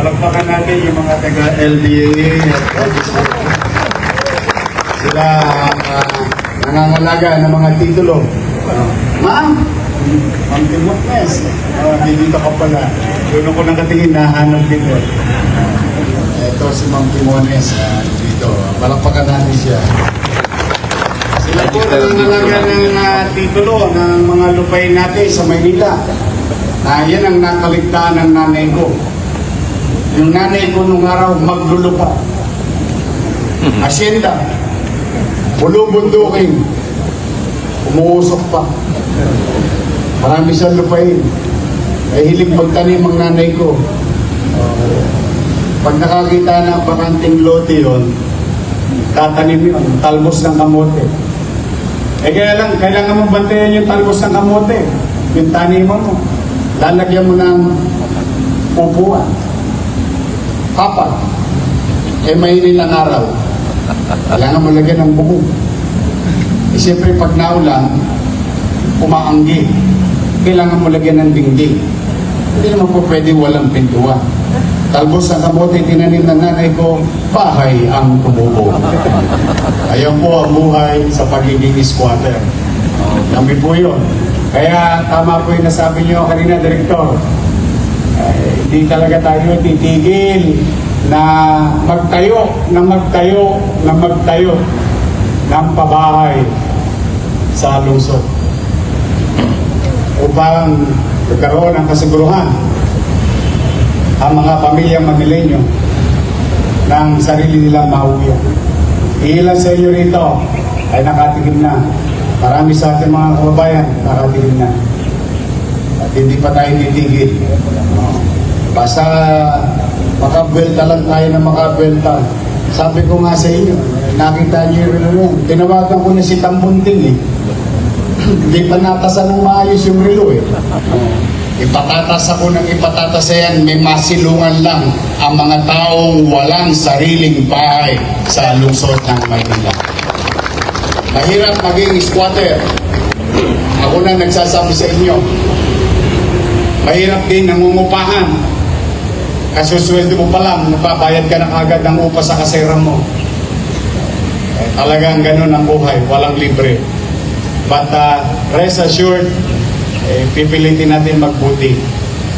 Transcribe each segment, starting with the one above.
Palagpakan natin yung mga taga-LDA. Sila nangangalaga ng mga titulo. Ma'am! Ma'am Timotnes. Dito ka pala. Doon ako nakatingin, nahanap dito. Ito si Ma'am Timotnes. Dito. Palagpakan natin siya. Sila po nangangalaga ng titulo ng mga lupain natin sa Maynila. Yan ang nakaligtaan ng nanay ko. Yung nanay ko nung araw maglulupa. Asyenda. Bulubundukin. Umuusok pa. Marami siyang lupain. Ay hilig magtanim ang nanay ko. Pag nakakita ng bakanting lote yun, tatanim yun. Talbos ng kamote. Kaya lang, kailangan mo bantayan yung talbos ng kamote. Yung taniman mo. Lalagyan mo ng upuan. Apat. Mainit ang araw. Kailangan mo lagyan ng bubong. Siyempre pag naulan, umaanggi. Kailangan mo lagyan ng dingding. Hindi naman po pwede walang pintuan. Talbos ng kamote, tinanim ng nanay ko, bahay ang tumubo. Ayan po ang buhay sa pagiging squatter. Kami po yun. Kaya tama po yung nasabi niyo kanina, Direktor. Hindi talaga tayo titigil na magtayo ng pabahay sa lungsod upang magkaroon ng kasiguruhan ang mga pamilyang Manileño ng sarili nilang mauwi. Ilan sa inyo rito ay nakatigil na. Marami sa ating mga kababayan nakatigil na. At hindi pa tayo titigil. Basta makabelta lang tayo na makabelta. Sabi ko nga sa inyo, nakita niyo rin, tinawagan ko na si Tambunting eh. Hindi pa natasan ng maayos yung relo eh. Ipatatas ako ng ipatatas yan, may masilungan lang ang mga taong walang sariling bahay sa lungsod ng Maynila. Mahirap maging squatter. Ako na nagsasabi sa inyo. Mahirap din nangungupahan. Kasusweldo mo pa lang, nababayad ka na agad ng upa sa kasera mo. Talagang ganun ang buhay, walang libre. But rest assured, pipilitin natin magbuti.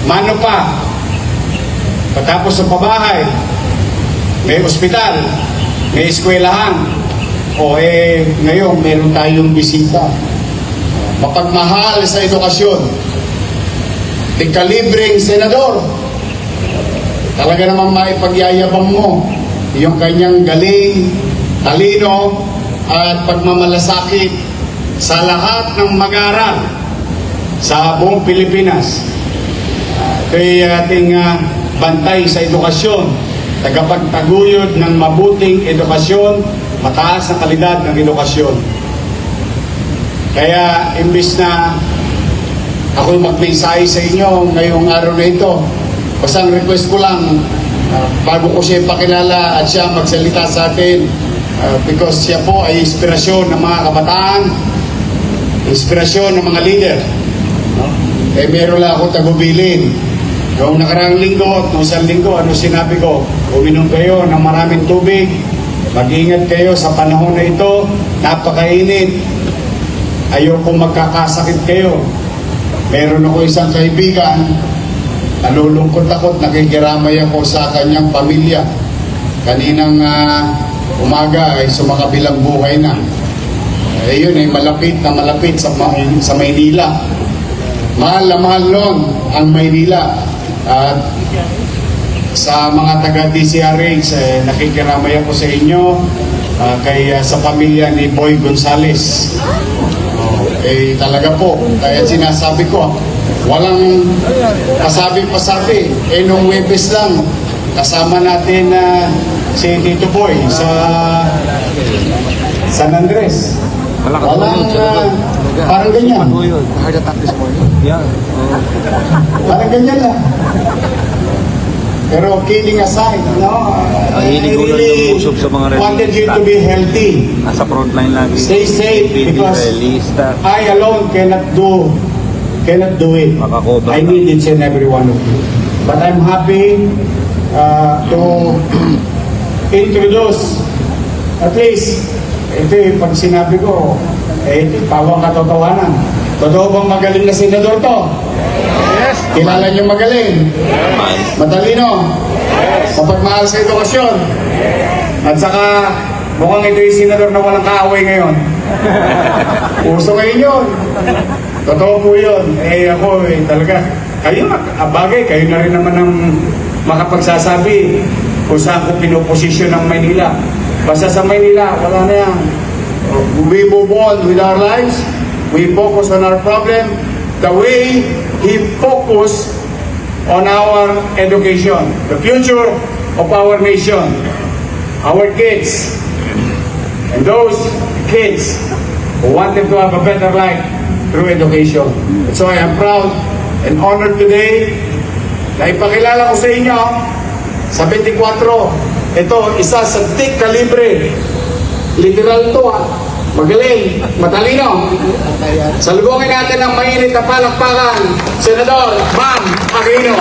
Mano pa, patapos ng pabahay, may ospital, may eskwelahan, ngayon meron tayong bisita. Mapagmahal sa edukasyon, tigkalibreng senador, talaga namang maipagyayabang mo yung kanyang galing, talino, at pagmamalasakit sa lahat ng mag-aaral sa buong Pilipinas. Ito'y ating bantay sa edukasyon, tagapagtaguyod ng mabuting edukasyon, mataas na kalidad ng edukasyon. Kaya imbis na ako'y magmensahe sa inyo ngayong araw na ito, basta ang request ko lang, bago ko siya pakilala at siya magsalita sa atin, because siya po ay inspirasyon ng mga kabataan, inspirasyon ng mga leader. Meron lang ako tagubilin. Noong nakaraang linggo at noong isang linggo, ano sinabi ko? Uminom kayo ng maraming tubig, mag-ingat kayo sa panahon na ito, napakainit, ayoko magkakasakit kayo. Meron ako isang kaibigan, nalulungkot ako, nakikiramay ako sa kanyang pamilya. Kaninang umaga ay sumakabilang buhay na. Yun ay malapit na malapit sa Maynila. Mahal na mahal nun ang Maynila. At sa mga taga-DCRH, nakikiramay ako sa inyo, sa pamilya ni Boy Gonzales. Talaga po, kaya sinasabi ko, walang pasabi-pasabi. Nung Webes lang, kasama natin si Tito Boy sa San Andres. Walang, parang ganyan. Parang ganyan lang. Pero kidding aside, I really wanted you to be healthy. Nasa frontline lagi. Stay safe because I alone cannot do it. I need each and every one of you. But I'm happy to introduce, at least, ito yung pag sinabi ko, ito yung pawang katotohanan. Totoo bang magaling na senador to? Yes. Kilala niyo magaling? Matalino? Mapagmahal sa edukasyon? At saka, mukhang ito yung senador na walang kaaway ngayon. Uso ngayon yun. Totoo po yun. Ako talaga, kayo bagay, kayo na rin naman ang makapagsasabi kung saan ko pinoposisyon ng Maynila. Basta sa Maynila, wala na yan. We move on with our lives. We focus on our problem the way he focused on our education, the future of our nation, our kids, and those kids who want them to have a better life through education. So I am proud and honored today na ipakilala ko sa inyo sa 24. Ito, isa sa thick calibre. Literal to magaling, matalino. Salubungin natin ang mainit na palakpakan, Senador Bam Aquino.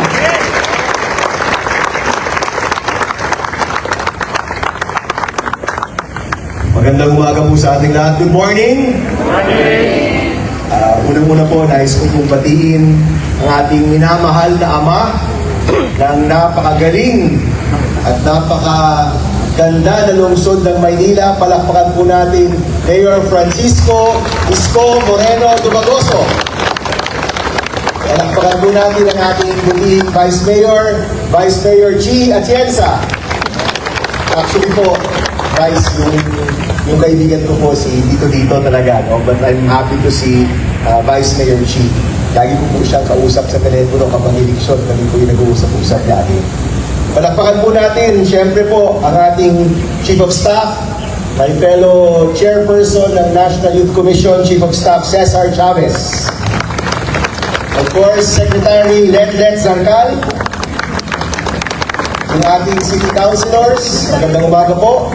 Magandang umaga po sa ating lahat. Good morning! Unang-una po, nais ko pong batiin ang ating minamahal na ama ng napakagaling at napakaganda na lungsod ng Maynila. Palakpakan po natin Mayor Francisco Isko Moreno Dumagoso. Palakpakan po natin ang ating butihing Vice Mayor G. Atienza. Actually po, guys, yung kaibigan ko po si Dito talaga, no? But I'm happy to see Vice Mayor Chi. Lagi ko po siyang kausap sa telepono kapag eleksyon, kami po yung nag-uusap-usap lagi. Palakpakan po natin, syempre po, ang ating Chief of Staff, my fellow Chairperson ng National Youth Commission, Chief of Staff Cesar Chavez. Of course, Secretary Letlet Zarcal, yung ating City Councilors, magandang umaga po.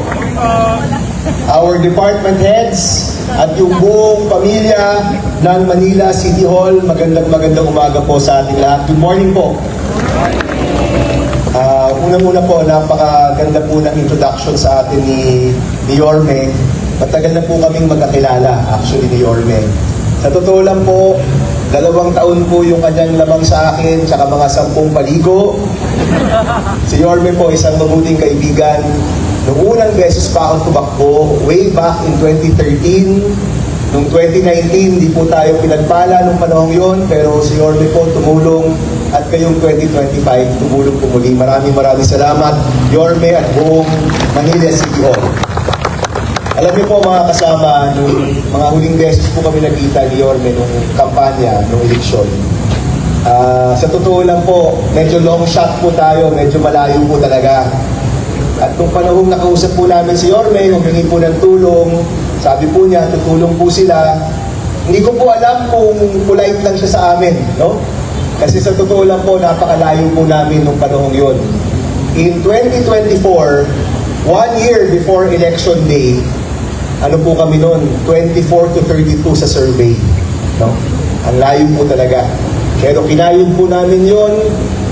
Our department heads at yung buong pamilya ng Manila City Hall, magandang umaga po sa ating lahat. Good morning po. Unang-una po, napakaganda po ng introduction sa atin ni Yorme. Matagal na po kaming magkakilala, actually, ni Yorme. Sa totoo lang po, 2 taon po yung kanyang lamang sa akin, tsaka mga 10 paligo. Si Yorme po, isang mabuting kaibigan. Noong unang beses pa akong tumakbo, way back in 2013, noong 2019, di po tayo pinagpala nung panahon yon, pero si Yorme po tumulong at ngayong 2025, tumulong po muli. Maraming salamat, Yorme at buong Manila City Hall. Alam niyo po mga kasama, nung mga huling beses po kami nakita ni Yorme nung kampanya, nung eleksyon. Sa totoo lang po, medyo long shot po tayo, medyo malayo po talaga. At nung panahong nakausap po namin si Yorme, humingi po ng tulong, sabi po niya, tutulong po sila. Hindi ko po alam kung polite lang siya sa amin, no? Kasi sa totoo lang po, napakalayo po namin nung panahong yon. In 2024, 1 year before election day, ano po kami noon, 24 to 32 sa survey, no? Ang layo po talaga. Pero kinayod po namin yon.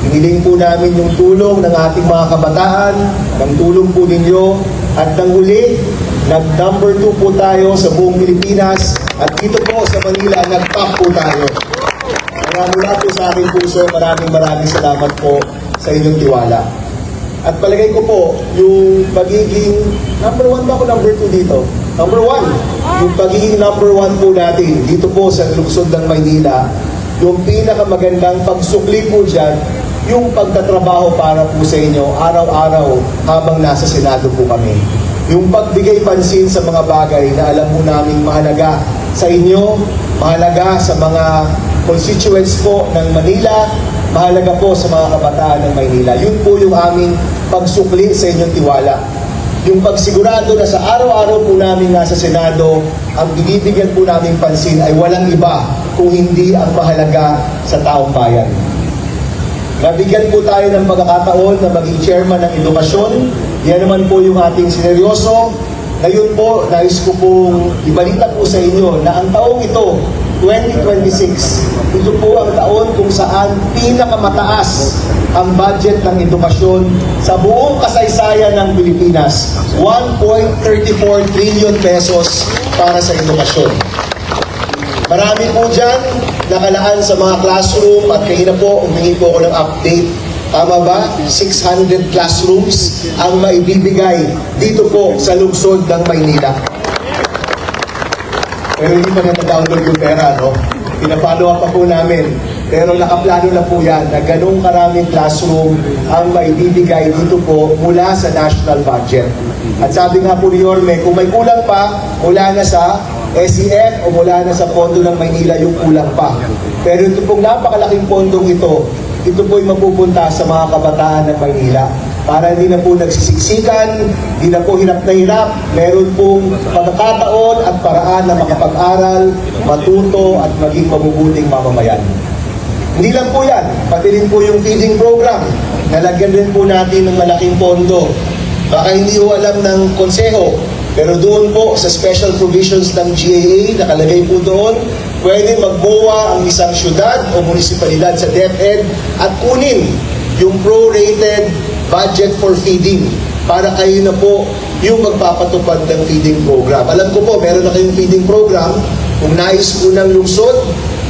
Hiniling po namin yung tulong ng ating mga kabataan, ng tulong po ninyo, at ng huli, nag-number 2 po tayo sa buong Pilipinas, at dito po sa Manila, nag-top po tayo. Kaya mula po sa aking puso, maraming salamat po sa inyong tiwala. At palagay ko po, yung pagiging, number 1 ba ako number 2 dito? Number 1, yung pagiging number 1 po natin, dito po sa lungsod ng Maynila, yung pinakamagandang pagsukli po dyan, yung pagtatrabaho para po sa inyo araw-araw habang nasa Senado po kami. Yung pagbigay pansin sa mga bagay na alam mo naming mahalaga sa inyo, mahalaga sa mga constituents po ng Manila, mahalaga po sa mga kabataan ng Maynila. Yun po yung aming pagsukli sa inyong tiwala. Yung pagsigurado na sa araw-araw po namin nasa Senado, ang binibigyan po namin pansin ay walang iba kung hindi ang mahalaga sa taong bayan. Nabigyan po tayo ng pagkakataon na maging chairman ng edukasyon. Yan naman po yung ating sineryoso. Ngayon po, nais ko pong ibalita po sa inyo na ang taong ito 2026. Ito po ang taon kung saan pinakamataas ang budget ng edukasyon sa buong kasaysayan ng Pilipinas. 1.34 trillion pesos para sa edukasyon. Marami po dyan nakalaan sa mga classroom at kayo na po, humingi po ako ng update. Tama ba? 600 classrooms ang maibibigay dito po sa lungsod ng Maynila. Pero hindi pa nata-download yung pera, no? Pina-follow up pa po namin. Pero nakaplano na po yan na ganung karaming classroom ang maibibigay dito po mula sa national budget. At sabi nga po ni Yorme, kung may kulang pa, mula na sa SEF o mula na sa pondo ng Maynila yung kulang pa. Pero ito pong napakalaking pondong ito po'y mapupunta sa mga kabataan ng Maynila. Para hindi na po nagsisiksikan, hindi na po hirap na hirap, meron pong pagkakataon at paraan na makapag-aral, matuto at maging mabubuting mamamayan. Hindi lang po yan, pati rin po yung feeding program. Nalagyan rin po natin ng malaking pondo. Baka hindi po alam ng konseho, pero doon po sa special provisions ng GAA, nakalagay po doon, pwede magbuwa ang isang syudad o munisipalidad sa DepEd at kunin yung prorated budget for feeding para kayo na po yung magpapatupad ng feeding program. Alam ko po, meron na kayong feeding program. Kung nais po ng lungsod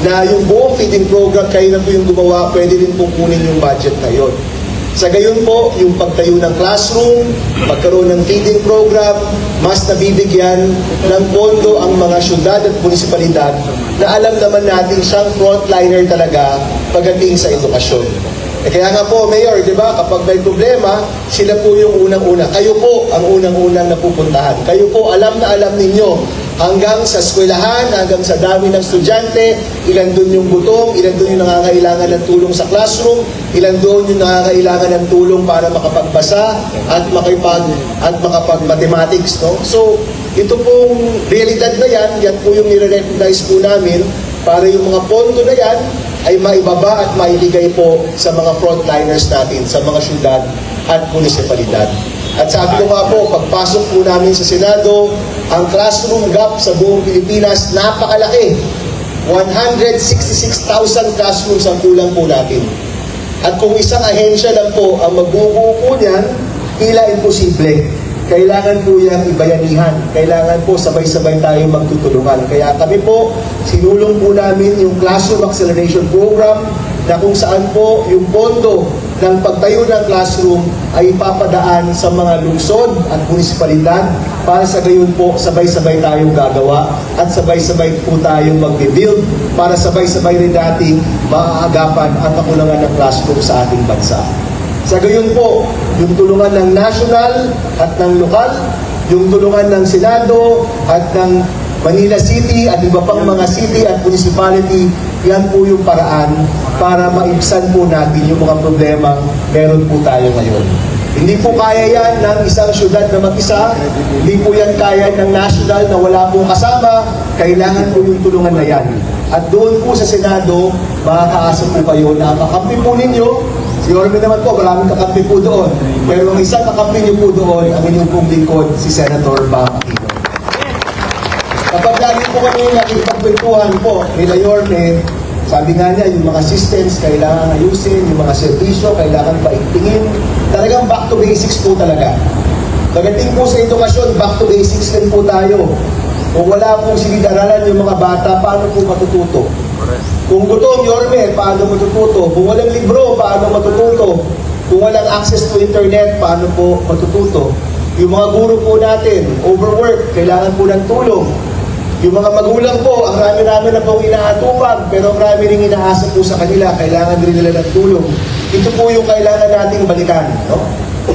na yung buong feeding program kayo na po yung gumawa, pwede din pong kunin yung budget na yon. Sa gayon po, yung pagtayo ng classroom, magkaroon ng feeding program, mas nabibigyan ng pondo ang mga syudad at munisipalidad na alam naman natin siyang frontliner talaga pagdating sa edukasyon. Kaya nga po, Mayor, di ba, kapag may problema, sila po yung unang-una. Kayo po ang unang-unang napupuntahan. Kayo po, alam na alam ninyo, hanggang sa eskwelahan, hanggang sa dami ng estudyante, ilan doon yung gutom, ilan doon yung nangangailangan ng tulong sa classroom, ilan doon yung nangangailangan ng tulong para makapagbasa at makapag-mathematics. No? So, ito pong realidad na yan po yung nire-recognize po namin para yung mga pondo na yan ay maibaba at maibigay po sa mga frontliners natin, sa mga syudad at munisipalidad. At sabi ko nga po, pagpasok po namin sa Senado, ang classroom gap sa buong Pilipinas napakalaki. 166,000 classrooms ang kulang po natin. At kung isang ahensya lang po ang magbubuo po niyan, tila imposible. Kailangan po yung ibayanihan. Kailangan po sabay-sabay tayo magtutulungan. Kaya kami po, sinulong po namin yung Classroom Acceleration Program na kung saan po yung pondo ng pagtayo ng classroom ay ipapadaan sa mga lungsod at munisipalidad para sa gayon po sabay-sabay tayong gagawa at sabay-sabay po tayong mag-build para sabay-sabay rin nating maaagapan ang kakulangan ng classroom sa ating bansa. Sa gayon po, yung tulungan ng national at ng lokal, yung tulungan ng Senado at ng Manila City at iba pang mga city at municipality, yan po yung paraan para maibsan po natin yung mga problemang meron po tayo ngayon. Hindi po kaya yan ng isang syudad na mag-isa, hindi po yan kaya ng national na wala pong kasama, kailangan po yung tulungan na yan. At doon po sa Senado, makakaasa po kayo na ang kakampi po ninyo. Si Yorme naman po, maraming kakampi po doon. Pero ang isang kakampi niyo po doon, ang inyong pong lingkod, si Senator Bam Aquino. Kapag lagi po kami nakipagkwentuhan po nila Yorme, sabi nga niya, yung mga systems kailangan ayusin, yung mga serbisyo kailangan paigtingin. Talagang back to basics po talaga. Pagdating po sa edukasyon, back to basics din po tayo. Kung wala pong silid-aralan yung mga bata, paano po matututo? Kung gutom, Yorme, paano matututo? Kung walang libro, paano matututo? Kung walang access to internet, paano po matututo? Yung mga guro po natin, overwork, kailangan po ng tulong. Yung mga magulang po, ang rami-rami na pong inaatupag, pero ang rami rin inaasa po sa kanila, kailangan rin nila ng tulong. Ito po yung kailangan nating balikan. No?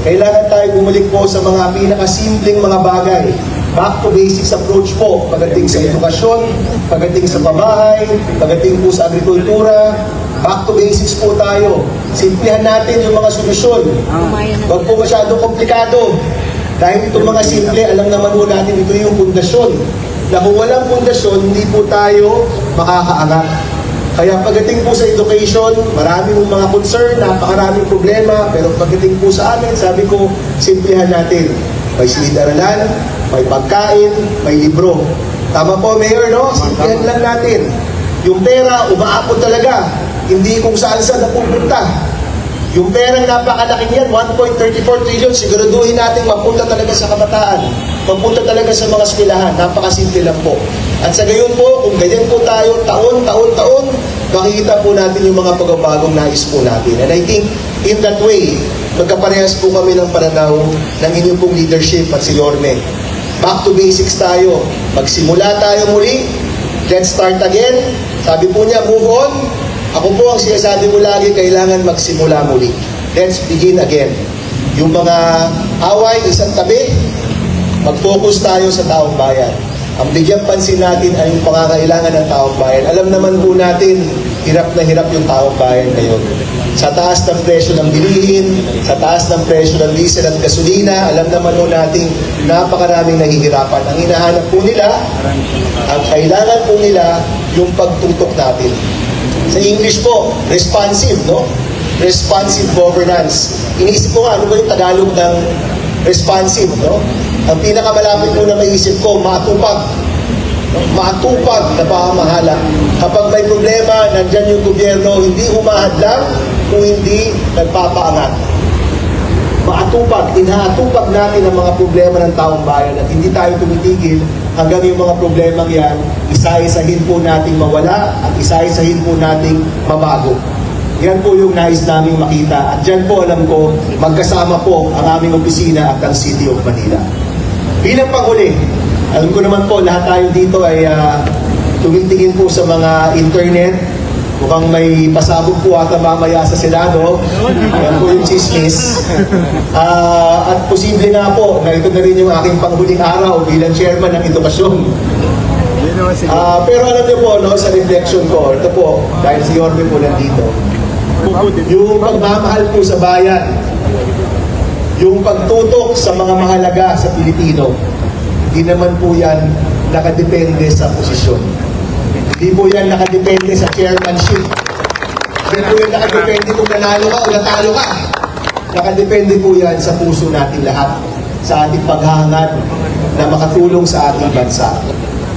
Kailangan tayo bumalik po sa mga pinakasimpleng mga bagay. Back to basics approach po, pagdating sa edukasyon, pagdating sa pabahay, pagdating po sa agrikultura, back to basics po tayo. Simplihan natin yung mga solusyon. Huwag po masyadong komplikado. Dahil itong mga simple, alam naman po natin ito yung pundasyon. Na kung walang pundasyon, hindi po tayo makakaangat. Kaya pagdating po sa education, marami mong mga concern, napakaraming problema, pero pagdating po sa amin, sabi ko, simplihan natin. May silid-aralan, may pagkain, may libro. Tama po, Mayor, no? Simplihan lang natin. Yung pera, umaapot talaga. Hindi kung saan-saan napupunta. Yung perang napakalaking yan, 1.34 trillion, siguraduhin natin mapunta talaga sa kabataan. Mapunta talaga sa mga eskwelahan. Napakasimple lang po. At sa gayon po, kung ganyan po tayo, taon, makikita po natin yung mga pagbabagong nais po natin. And I think, in that way, magkaparehas po kami ng pananaw ng inyong pong leadership at si Yorme. Back to basics tayo. Magsimula tayo muli. Let's start again. Sabi po niya, move on. Ako po ang sinasabi mo lagi, kailangan magsimula muli. Let's begin again. Yung mga away, isang tabi, mag-focus tayo sa taong bayan. Ang bigyang pansin natin ay yung pangangailangan ng taong bayan. Alam naman po natin, hirap na hirap yung taong bayan ngayon. Sa taas ng presyo ng bilihin, sa taas ng presyo ng diesel at gasolina, alam naman po natin, napakaraming nahihirapan. Ang hinahanap po nila, ang kailangan po nila, yung pagtutok natin. Sa English po, responsive, no? Responsive governance. Iniisip ko nga, ano ba yung Tagalog ng responsive, no? Ang pinakamalapit ko na maisip ko, matupag. Matupag na pamamahala. Kapag may problema, nandyan yung gobyerno, hindi humahadlang kung hindi nagpapaangat. Maatupag, inaatupag natin ang mga problema ng taong bayan at hindi tayo tumitigil hanggang yung mga problemang yan, isa-isahin po nating mawala at isa-isahin po nating mabago. Yan po yung nais naming makita at dyan po alam ko, magkasama po ang aming opisina at ang City of Manila. Bilang panghuli, alam ko naman po lahat tayo dito ay tumitingin po sa mga internet. Mukhang may pasabog po ata mamaya sa Senado. Yan po yung chismis. At posible nga po na ito na rin yung aking panghuling araw bilang chairman ng edukasyon. Pero alam niyo po, no, sa reflection ko, ito po, dahil si Yorme po nandito, yung pagmamahal po sa bayan, yung pagtutok sa mga mahalaga sa Pilipino, hindi naman po yan nakadepende sa posisyon. Hindi po yan nakadepende sa chairmanship. Hindi po yan nakadepende kung nanalo ka o natalo ka. Nakadepende po yan sa puso natin lahat, sa ating paghahangad na makatulong sa ating bansa.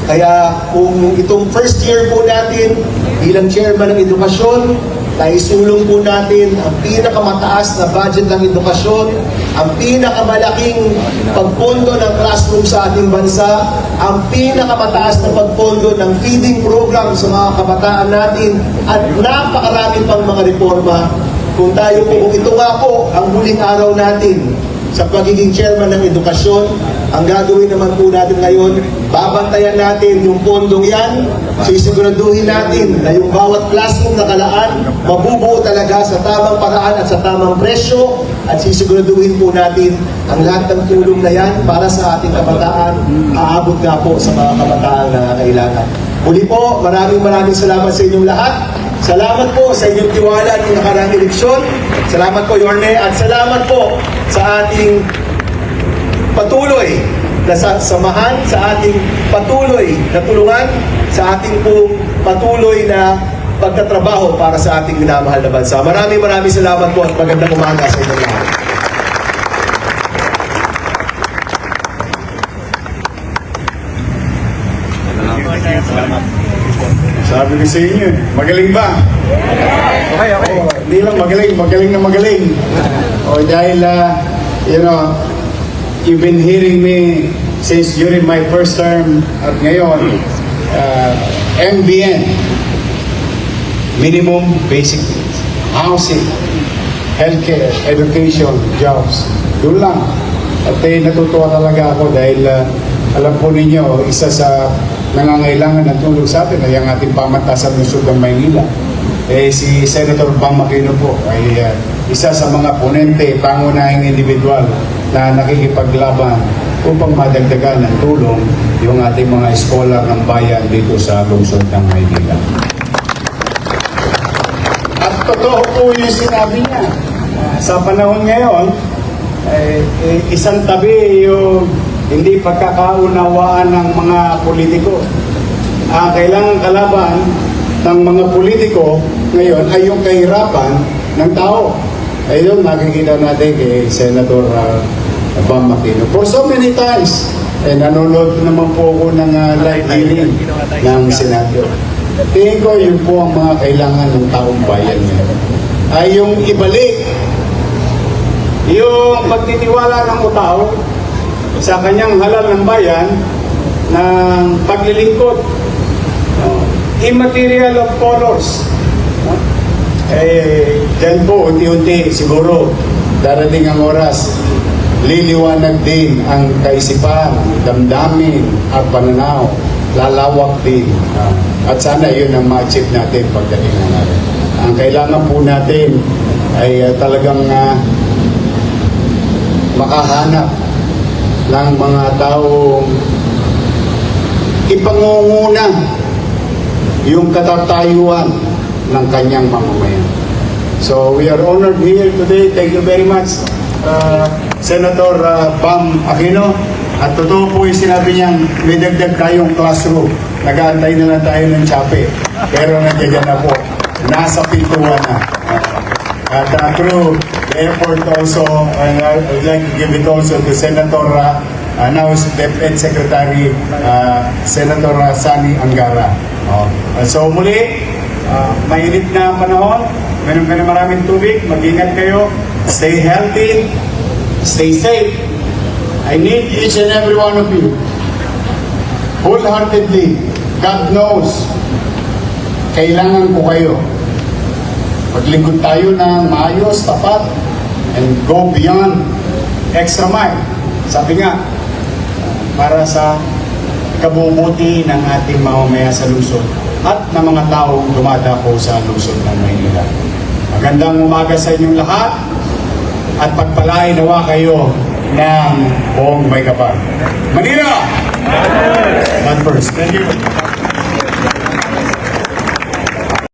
Kaya kung itong first year po natin bilang chairman ng edukasyon, naisulong po natin ang pinakamataas na budget ng edukasyon, ang pinakamalaking pagpondo ng classroom sa ating bansa, ang pinakamataas na pagpondo ng feeding program sa mga kabataan natin, at napakarami pang mga reforma. Kung tayo po, kung ito nga po ang huling araw natin sa pagiging chairman ng edukasyon, ang gagawin naman po natin ngayon, babantayan natin yung pondong yan, sisiguraduhin natin na yung bawat classroom na kalaan, mabubuo talaga sa tamang paraan at sa tamang presyo, at sisiguraduhin po natin ang lahat ng tulong na yan para sa ating kabataan, aabot nga po sa mga kabataan na kailangan. Muli po, maraming salamat sa inyong lahat. Salamat po sa inyong tiwala ng nakaraang eleksyon. Salamat po, Yorme, at salamat po sa ating patuloy na samahan, sa ating patuloy na tulungan, sa ating pong patuloy na pagtatrabaho para sa ating minamahal na bansa. Maraming salamat po at magandang umaga sa inyong lahat. Sabi ko sa inyo, magaling ba? Okay. Hindi lang magaling na magaling. Dahil, you've been hearing me since during my first term at ngayon, MBN, minimum basic needs, housing, healthcare, education, jobs. Doon lang. At natutuwa talaga ako dahil alam po ninyo, isa sa nangangailangan ng tulong sa atin ay ang ating pamantasan ng Lungsod ng Maynila. Si Senator Bam Aquino po ay isa sa mga ponente, pangunahing individual na nakikipaglaban upang madagdagan ng tulong yung ating mga scholar ng bayan dito sa Lungsod ng Maynila. At totoo po yung sinabi niya. Sa panahon ngayon, isang tabi yung hindi pagkakaunawaan ng mga politiko. Kailangan kalaban ng mga politiko ngayon ay yung kahirapan ng tao. Ayun, nakikita natin kay Senator Bam Aquino. For so many times, nanonood naman po ako ng live hearing ng Senado. Tingin ko yun po ang mga kailangan ng taong bayan ngayon. Ay yung ibalik yung pagtitiwala ng tao sa kanyang halal ng bayan ng paglilingkod. Immaterial of colors. Dyan po, unti-unti siguro darating ang oras, liliwanag din ang kaisipan, damdamin at pananaw, lalawak din. At sana yun ang ma-achieve natin pagdating ng natin. Ang kailangan po natin ay talagang makahanap ng mga taong ipangunguna yung katatayuan ng kanyang mamamayan. So we are honored here today. Thank you very much, Senator Bam Aquino. At totoo po yung sinabi niyang may dagdag tayong classroom. Nag-aantay na lang tayo ng tsape. Pero nandiyan na po. Nasa pintuan na. At through the effort also, I would like to give it also to Senator, now DepEd Secretary, Senator Sani Angara. So muli, mainit na panahon, meron ka na maraming tubig, mag-ingat kayo, stay healthy, stay safe. I need each and every one of you, wholeheartedly. God knows, kailangan ko kayo. Maglingkod tayo ng maayos, tapat, and go beyond, extra mile. Sabi nga, para sa kabubuti ng ating mamamaya sa lungsod at ng mga taong dumadako sa lungsod ng Maynila. Magandang umaga sa inyong lahat at pagpalain nawa kayo ng buong may kapal. Manila! God first. Thank you.